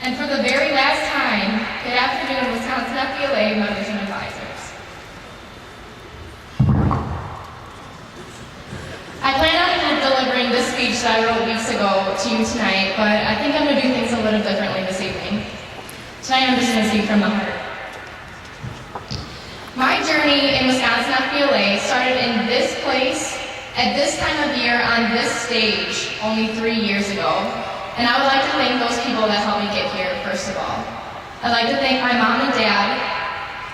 And for the very last time, good afternoon, Wisconsin FBLA members and advisors. I planned on delivering this speech that I wrote weeks ago to you tonight, but I think I'm going to do things a little differently this evening. Tonight I'm just going to speak from the heart. My journey in Wisconsin FBLA started in this place, at this time of year, on this stage, only 3 years ago. And I would like to thank those people that helped me get here, first of all. I'd like to thank my mom and dad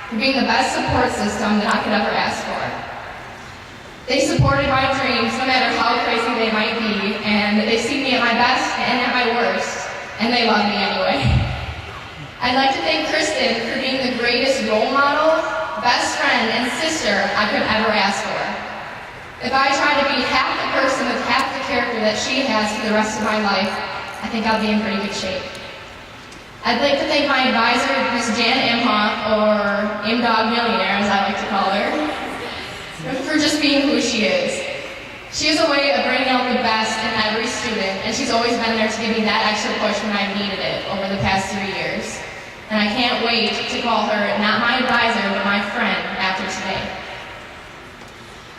for being the best support system that I could ever ask for. They supported my dreams, no matter how crazy they might be, and they see me at my best and at my worst, and they love me anyway. I'd like to thank Kristen for being the greatest role model, best friend, and sister I could ever ask for. If I try to be half the person with half the character that she has for the rest of my life, I think I'll be in pretty good shape. I'd like to thank my advisor, Ms. Jan Imhoff, or M-Dog Millionaire, as I like to call her, for just being who she is. She has a way of bringing out the best in every student, and she's always been there to give me that extra push when I've needed it over the past 3 years. And I can't wait to call her not my advisor, but my friend after today.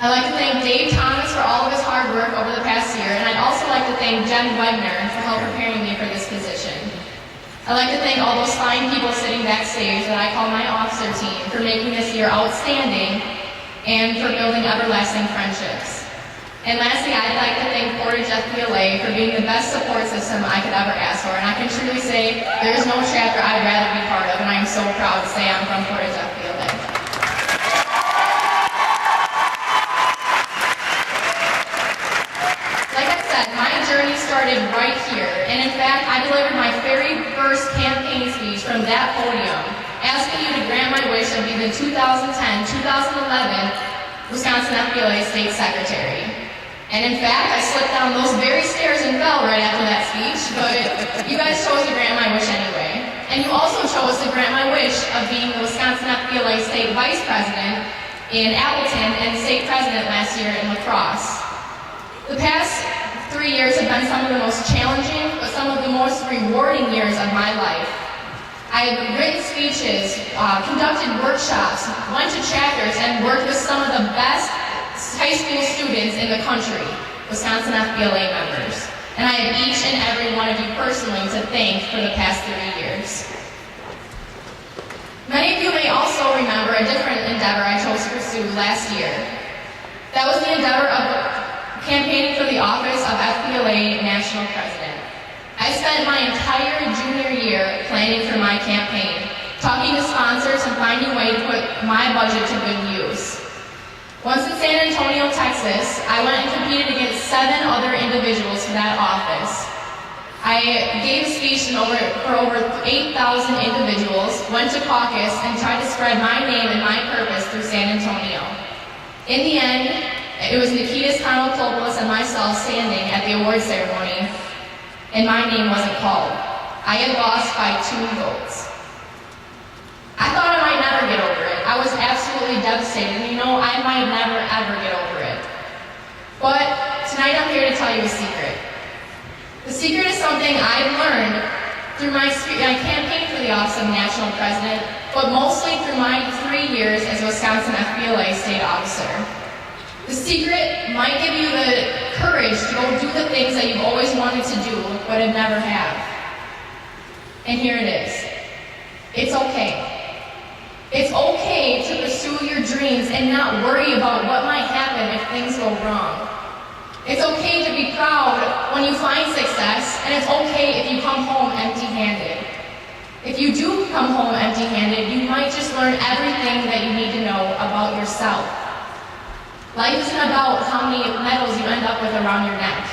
I'd like to thank Dave Thomas for all of his hard work over the past year, and I'd also like to thank Jen Wegner for help preparing me for this position. I'd like to thank all those fine people sitting backstage that I call my officer team for making this year outstanding and for building everlasting friendships. And lastly, I'd like to thank Portage FBLA for being the best support system I could ever ask for, and I can truly say there is no chapter I'd rather be part of, and I am so proud to say I'm from Portage FBLA. My journey started right here, and in fact, I delivered my very first campaign speech from that podium, asking you to grant my wish of being the 2010-2011 Wisconsin FBLA State Secretary. And in fact, I slipped down those very stairs and fell right after that speech, but you guys chose to grant my wish anyway. And you also chose to grant my wish of being the Wisconsin FBLA State Vice President in Appleton and State President last year in La Crosse. The past 3 years have been some of the most challenging, but some of the most rewarding years of my life. I have written speeches, conducted workshops, went to chapters, and worked with some of the best high school students in the country, Wisconsin FBLA members. And I have each and every one of you personally to thank for the past 3 years. Many of you may also remember a different endeavor I chose to pursue last year. That was the endeavor of campaigning for the office of FBLA National President. I spent my entire junior year planning for my campaign, talking to sponsors and finding a way to put my budget to good use. Once in San Antonio, Texas, I went and competed against 7 other individuals for that office. I gave a speech for over 8,000 individuals, went to caucus, and tried to spread my name and my purpose through San Antonio. In the end, it was Nikitas Konopoulos and myself standing at the award ceremony, and my name wasn't called. I had lost by 2 votes. I thought I might never get over it. I was absolutely devastated, and I might never ever get over it. But tonight I'm here to tell you a secret. The secret is something I've learned through my campaign for the office of National President, but mostly through my 3 years as a Wisconsin FBLA state officer. The secret might give you the courage to go do the things that you've always wanted to do, but have never have. And here it is. It's okay. It's okay to pursue your dreams and not worry about what might happen if things go wrong. It's okay to be proud when you find success, and it's okay if you come home empty-handed. If you do come home empty-handed, you might just learn everything that you need to know about yourself. Life isn't about how many medals you end up with around your neck.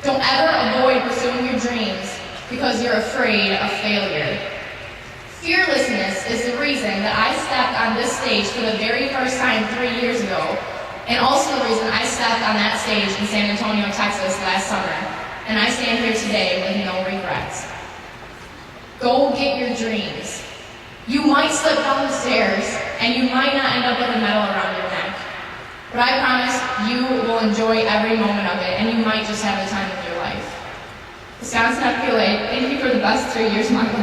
Don't ever avoid pursuing your dreams because you're afraid of failure. Fearlessness is the reason that I stepped on this stage for the very first time 3 years ago, and also the reason I stepped on that stage in San Antonio, Texas last summer, and I stand here today with no regrets. Go get your dreams. You might slip down the stairs, and you might not end up with a medal around your neck. But I promise you will enjoy every moment of it, and you might just have the time of your life. Wisconsin FBLA, thank you for the best 3 years of my